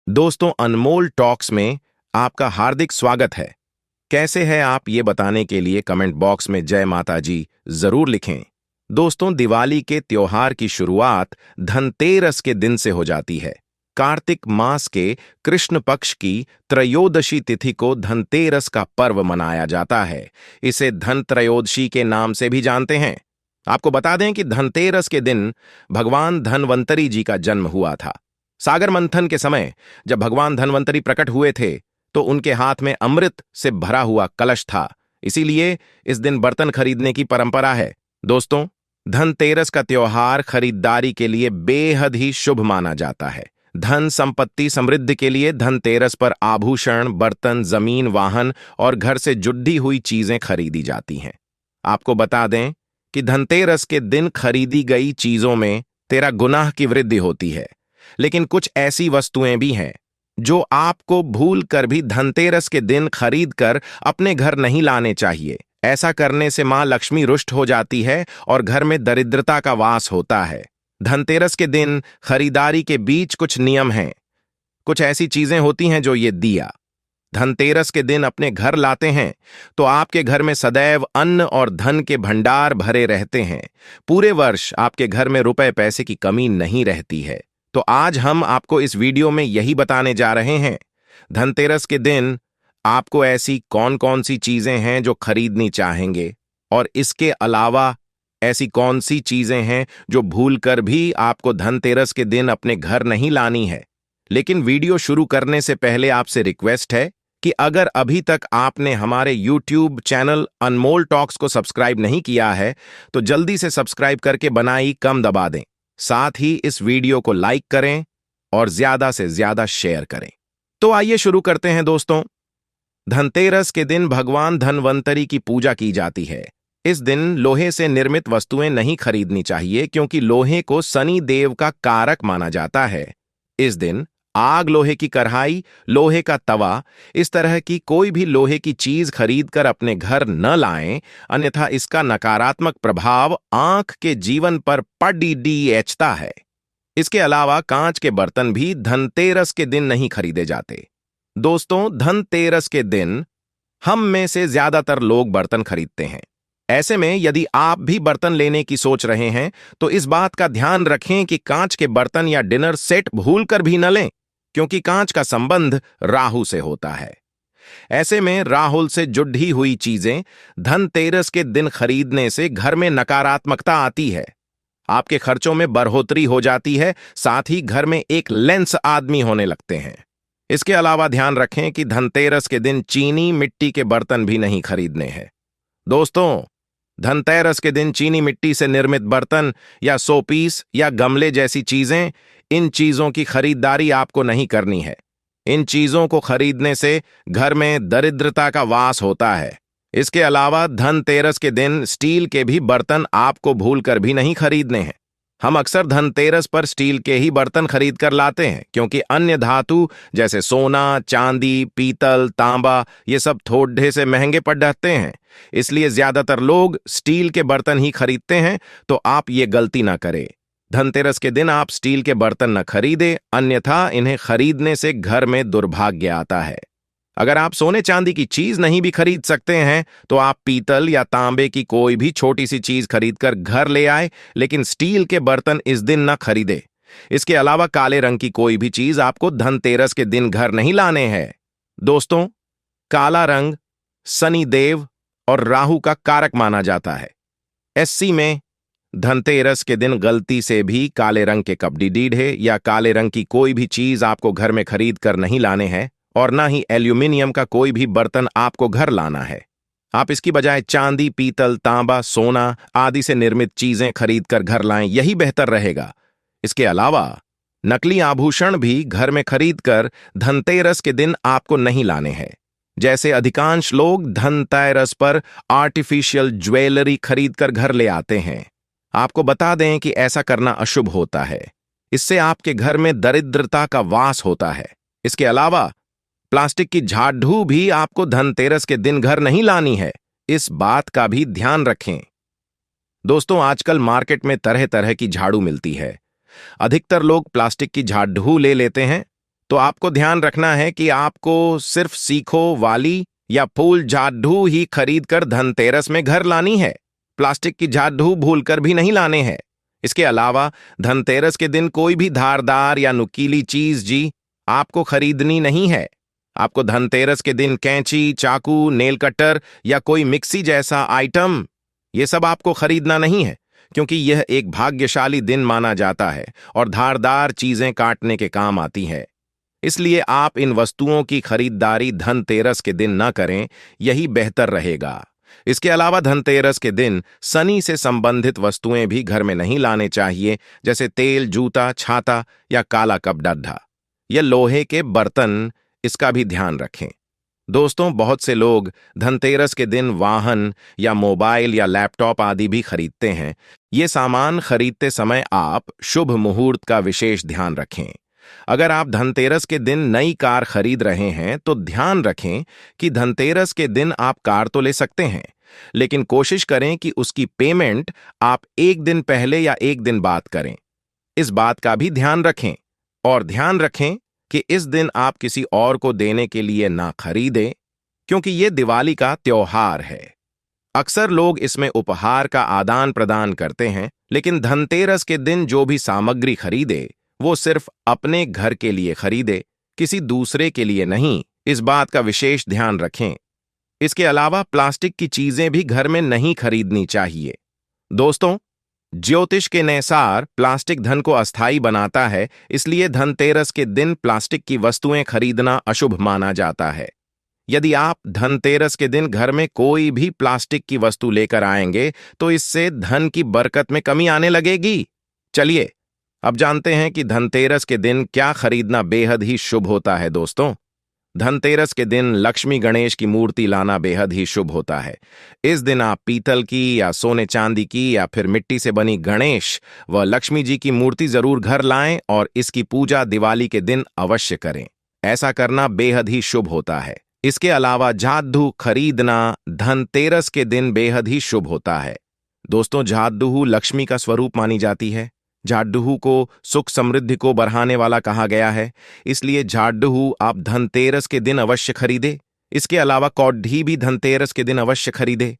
दोस्तों, अनमोल टॉक्स में आपका हार्दिक स्वागत है। कैसे हैं आप, ये बताने के लिए कमेंट बॉक्स में जय माता जी जरूर लिखें। दोस्तों, दिवाली के त्योहार की शुरुआत धनतेरस के दिन से हो जाती है। कार्तिक मास के कृष्ण पक्ष की त्रयोदशी तिथि को धनतेरस का पर्व मनाया जाता है। इसे धन त्रयोदशी के नाम से भी जानते हैं। आपको बता दें कि धनतेरस के दिन भगवान धनवंतरी जी का जन्म हुआ था। सागर मंथन के समय जब भगवान धनवंतरी प्रकट हुए थे तो उनके हाथ में अमृत से भरा हुआ कलश था। इसीलिए इस दिन बर्तन खरीदने की परंपरा है। दोस्तों, धनतेरस का त्योहार खरीदारी के लिए बेहद ही शुभ माना जाता है। धन संपत्ति समृद्धि के लिए धनतेरस पर आभूषण, बर्तन, जमीन, वाहन और घर से जुड़ी हुई चीजें खरीदी जाती हैं। आपको बता दें कि धनतेरस के दिन खरीदी गई चीजों में 13 गुना की वृद्धि होती है। लेकिन कुछ ऐसी वस्तुएं भी हैं जो आपको भूल कर भी धनतेरस के दिन खरीद कर अपने घर नहीं लाने चाहिए। ऐसा करने से मां लक्ष्मी रुष्ट हो जाती है और घर में दरिद्रता का वास होता है। धनतेरस के दिन खरीदारी के बीच कुछ नियम हैं। कुछ ऐसी चीजें होती हैं जो ये दिया धनतेरस के दिन अपने घर लाते हैं तो आपके घर में सदैव अन्न और धन के भंडार भरे रहते हैं। पूरे वर्ष आपके घर में रुपए पैसे की कमी नहीं रहती है। तो आज हम आपको इस वीडियो में यही बताने जा रहे हैं, धनतेरस के दिन आपको ऐसी कौन कौन सी चीजें हैं जो खरीदनी चाहेंगे, और इसके अलावा ऐसी कौन सी चीजें हैं जो भूलकर भी आपको धनतेरस के दिन अपने घर नहीं लानी है। लेकिन वीडियो शुरू करने से पहले आपसे रिक्वेस्ट है कि अगर अभी तक आपने हमारे YouTube चैनल अनमोल टॉक्स को सब्सक्राइब नहीं किया है तो जल्दी से सब्सक्राइब करके बनाई कम दबा दें। साथ ही इस वीडियो को लाइक करें और ज्यादा से ज्यादा शेयर करें। तो आइए शुरू करते हैं। दोस्तों, धनतेरस के दिन भगवान धनवंतरी की पूजा की जाती है। इस दिन लोहे से निर्मित वस्तुएं नहीं खरीदनी चाहिए क्योंकि लोहे को शनि देव का कारक माना जाता है। इस दिन आग, लोहे की कढ़ाई, लोहे का तवा, इस तरह की कोई भी लोहे की चीज खरीदकर अपने घर न लाएं, अन्यथा इसका नकारात्मक प्रभाव आंख के जीवन पर पड़ता है। इसके अलावा कांच के बर्तन भी धनतेरस के दिन नहीं खरीदे जाते। दोस्तों, धनतेरस के दिन हम में से ज्यादातर लोग बर्तन खरीदते हैं। ऐसे में यदि आप भी बर्तन लेने की सोच रहे हैं तो इस बात का ध्यान रखें कि कांच के बर्तन या डिनर सेट भूलकर भी न लें, क्योंकि कांच का संबंध राहु से होता है। ऐसे में राहु से जुड़ी हुई चीजें धनतेरस के दिन खरीदने से घर में नकारात्मकता आती है, आपके खर्चों में बढ़ोतरी हो जाती है, साथ ही घर में एक लेंस आदमी होने लगते हैं। इसके अलावा ध्यान रखें कि धनतेरस के दिन चीनी मिट्टी के बर्तन भी नहीं खरीदने हैं। दोस्तों, धनतेरस के दिन चीनी मिट्टी से निर्मित बर्तन या शोपीस या गमले जैसी चीजें, इन चीजों की खरीदारी आपको नहीं करनी है। इन चीजों को खरीदने से घर में दरिद्रता का वास होता है। इसके अलावा धनतेरस के दिन स्टील के भी बर्तन आपको भूलकर भी नहीं खरीदने हैं। हम अक्सर धनतेरस पर स्टील के ही बर्तन खरीद कर लाते हैं क्योंकि अन्य धातु जैसे सोना, चांदी, पीतल, तांबा ये सब थोड़े से महंगे पड़ जाते हैं। इसलिए ज्यादातर लोग स्टील के बर्तन ही खरीदते हैं। तो आप ये गलती ना करें। धनतेरस के दिन आप स्टील के बर्तन न खरीदें, अन्यथा इन्हें खरीदने से घर में दुर्भाग्य आता है। अगर आप सोने चांदी की चीज नहीं भी खरीद सकते हैं तो आप पीतल या तांबे की कोई भी छोटी सी चीज खरीदकर घर ले आए, लेकिन स्टील के बर्तन इस दिन न खरीदे। इसके अलावा काले रंग की कोई भी चीज आपको धनतेरस के दिन घर नहीं लाने हैं। दोस्तों, काला रंग शनि देव और राहु का कारक माना जाता है। एससी में धनतेरस के दिन गलती से भी काले रंग के कपड़े, डीढ़े या काले रंग की कोई भी चीज आपको घर में खरीद कर नहीं लाने हैं, और ना ही एल्यूमिनियम का कोई भी बर्तन आपको घर लाना है। आप इसकी बजाय चांदी, पीतल, तांबा, सोना आदि से निर्मित चीजें खरीदकर घर लाएं, यही बेहतर रहेगा। इसके अलावा नकली आभूषण भी घर में खरीदकर धनतेरस के दिन आपको नहीं लाने हैं। जैसे अधिकांश लोग धनतेरस पर आर्टिफिशियल ज्वेलरी खरीदकर घर ले आते हैं। आपको बता दें कि ऐसा करना अशुभ होता है। इससे आपके घर में दरिद्रता का वास होता है। इसके अलावा प्लास्टिक की झाड़ू भी आपको धनतेरस के दिन घर नहीं लानी है। इस बात का भी ध्यान रखें। दोस्तों, आजकल मार्केट में तरह तरह की झाड़ू मिलती है। अधिकतर लोग प्लास्टिक की झाड़ू ले लेते हैं, तो आपको ध्यान रखना है कि आपको सिर्फ सीखो वाली या फूल झाड़ू ही खरीद कर धनतेरस में घर लानी है। प्लास्टिक की झाड़ू भूलकर भी नहीं लाने हैं। इसके अलावा धनतेरस के दिन कोई भी धारदार या नुकीली चीज जी आपको खरीदनी नहीं है। आपको धनतेरस के दिन कैंची, चाकू, नेल कटर या कोई मिक्सी जैसा आइटम ये सब आपको खरीदना नहीं है, क्योंकि यह एक भाग्यशाली दिन माना जाता है और धारदार चीजें काटने के काम आती है। इसलिए आप इन वस्तुओं की खरीदारी धनतेरस के दिन न करें, यही बेहतर रहेगा। इसके अलावा धनतेरस के दिन शनि से संबंधित वस्तुएं भी घर में नहीं लाने चाहिए, जैसे तेल, जूता, छाता या काला कपड़ा या लोहे के बर्तन। इसका भी ध्यान रखें। दोस्तों, बहुत से लोग धनतेरस के दिन वाहन या मोबाइल या लैपटॉप आदि भी खरीदते हैं। ये सामान खरीदते समय आप शुभ मुहूर्त का विशेष ध्यान रखें। अगर आप धनतेरस के दिन नई कार खरीद रहे हैं तो ध्यान रखें कि धनतेरस के दिन आप कार तो ले सकते हैं, लेकिन कोशिश करें कि उसकी पेमेंट आप एक दिन पहले या एक दिन बाद करें। इस बात का भी ध्यान रखें और ध्यान रखें कि इस दिन आप किसी और को देने के लिए ना खरीदें, क्योंकि ये दिवाली का त्योहार है। अक्सर लोग इसमें उपहार का आदान प्रदान करते हैं, लेकिन धनतेरस के दिन जो भी सामग्री खरीदे वो सिर्फ अपने घर के लिए खरीदे, किसी दूसरे के लिए नहीं। इस बात का विशेष ध्यान रखें। इसके अलावा प्लास्टिक की चीजें भी घर में नहीं खरीदनी चाहिए। दोस्तों, ज्योतिष के अनुसार प्लास्टिक धन को अस्थायी बनाता है, इसलिए धनतेरस के दिन प्लास्टिक की वस्तुएं खरीदना अशुभ माना जाता है। यदि आप धनतेरस के दिन घर में कोई भी प्लास्टिक की वस्तु लेकर आएंगे तो इससे धन की बरकत में कमी आने लगेगी। चलिए अब जानते हैं कि धनतेरस के दिन क्या खरीदना बेहद ही शुभ होता है। दोस्तों, धनतेरस के दिन लक्ष्मी गणेश की मूर्ति लाना बेहद ही शुभ होता है। इस दिन आप पीतल की या सोने चांदी की या फिर मिट्टी से बनी गणेश व लक्ष्मी जी की मूर्ति जरूर घर लाएं और इसकी पूजा दिवाली के दिन अवश्य करें। ऐसा करना बेहद ही शुभ होता है। इसके अलावा झाड़ू खरीदना धनतेरस के दिन बेहद ही शुभ होता है। दोस्तों, झाड़ू लक्ष्मी का स्वरूप मानी जाती है। झाड़ू को सुख समृद्धि को बढ़ाने वाला कहा गया है, इसलिए झाड़ू आप धनतेरस के दिन अवश्य खरीदे। इसके अलावा कौडी भी धनतेरस के दिन अवश्य खरीदे।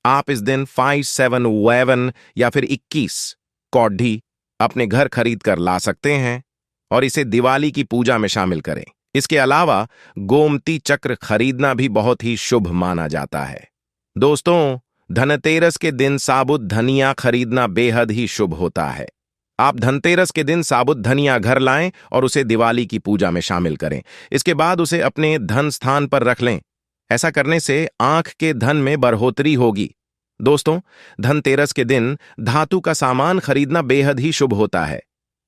आप इस दिन 5, 7, 11 या फिर 21 कौडी अपने घर खरीद कर ला सकते हैं और इसे दिवाली की पूजा में शामिल करें। इसके अलावा गोमती चक्र खरीदना भी बहुत ही शुभ माना जाता है। दोस्तों, धनतेरस के दिन साबुत धनिया खरीदना बेहद ही शुभ होता है। आप धनतेरस के दिन साबुत धनिया घर लाएं और उसे दिवाली की पूजा में शामिल करें। इसके बाद उसे अपने धन स्थान पर रख लें। ऐसा करने से आंख के धन में बढ़ोतरी होगी। दोस्तों, धनतेरस के दिन धातु का सामान खरीदना बेहद ही शुभ होता है।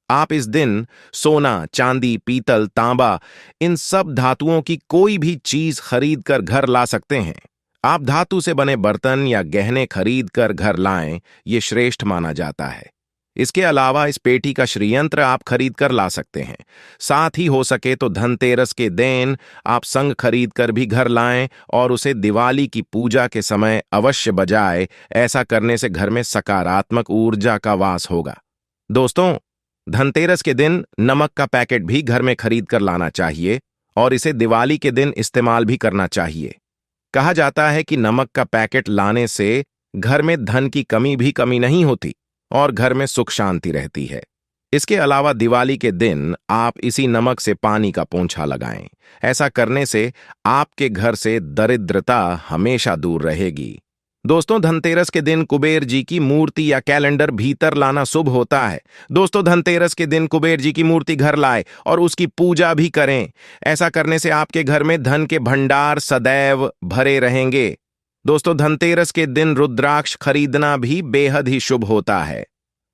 आप इस दिन सोना, चांदी, पीतल, तांबा इन सब धातुओं की कोई भी चीज खरीद कर घर ला सकते हैं। आप धातु से बने बर्तन या गहने खरीद कर घर लाएं, ये श्रेष्ठ माना जाता है। इसके अलावा इस पेटी का श्रीयंत्र आप खरीद कर ला सकते हैं। साथ ही हो सके तो धनतेरस के दिन आप संग खरीद कर भी घर लाएं और उसे दिवाली की पूजा के समय अवश्य बजाएं। ऐसा करने से घर में सकारात्मक ऊर्जा का वास होगा। दोस्तों, धनतेरस के दिन नमक का पैकेट भी घर में खरीद कर लाना चाहिए और इसे दिवाली के दिन इस्तेमाल भी करना चाहिए। कहा जाता है कि नमक का पैकेट लाने से घर में धन की कमी नहीं होती और घर में सुख शांति रहती है। इसके अलावा दिवाली के दिन आप इसी नमक से पानी का पोंछा लगाएं। ऐसा करने से आपके घर से दरिद्रता हमेशा दूर रहेगी। दोस्तों, धनतेरस के दिन कुबेर जी की मूर्ति या कैलेंडर भीतर लाना शुभ होता है। दोस्तों, धनतेरस के दिन कुबेर जी की मूर्ति घर लाए और उसकी पूजा भी करें। ऐसा करने से आपके घर में धन के भंडार सदैव भरे रहेंगे। दोस्तों, धनतेरस के दिन रुद्राक्ष खरीदना भी बेहद ही शुभ होता है।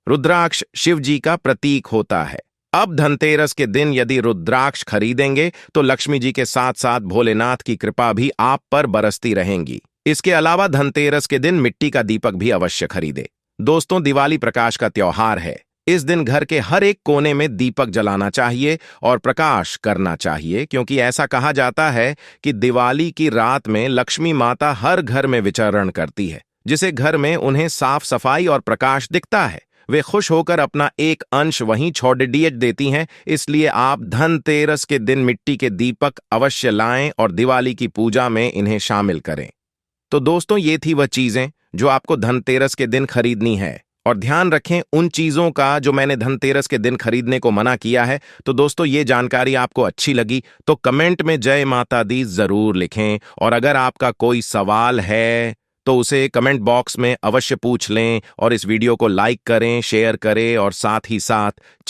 रुद्राक्ष शिव जी का प्रतीक होता है। अब धनतेरस के दिन यदि रुद्राक्ष खरीदेंगे तो लक्ष्मी जी के साथ साथ भोलेनाथ की कृपा भी आप पर बरसती रहेंगी। इसके अलावा धनतेरस के दिन मिट्टी का दीपक भी अवश्य खरीदे। दोस्तों, दिवाली प्रकाश का त्योहार है। इस दिन घर के हर एक कोने में दीपक जलाना चाहिए और प्रकाश करना चाहिए, क्योंकि ऐसा कहा जाता है कि दिवाली की रात में लक्ष्मी माता हर घर में विचरण करती है, जिसे घर में उन्हें साफ सफाई और प्रकाश दिखता है। वे खुश होकर अपना एक अंश वहीं छोड़ देती हैं। इसलिए आप धनतेरस के दिन मिट्टी के दीपक अवश्य लाएं और दिवाली की पूजा में इन्हें शामिल करें। तो दोस्तों, ये थी वह चीजें जो आपको धनतेरस के दिन खरीदनी है। और ध्यान रखें उन चीजों का जो मैंने धनतेरस के दिन खरीदने को मना किया है। तो दोस्तों, ये जानकारी आपको अच्छी लगी तो कमेंट में जय माता दी जरूर लिखें। और अगर आपका कोई सवाल है तो उसे कमेंट बॉक्स में अवश्य पूछ लें। और इस वीडियो को लाइक करें, शेयर करें और साथ ही साथ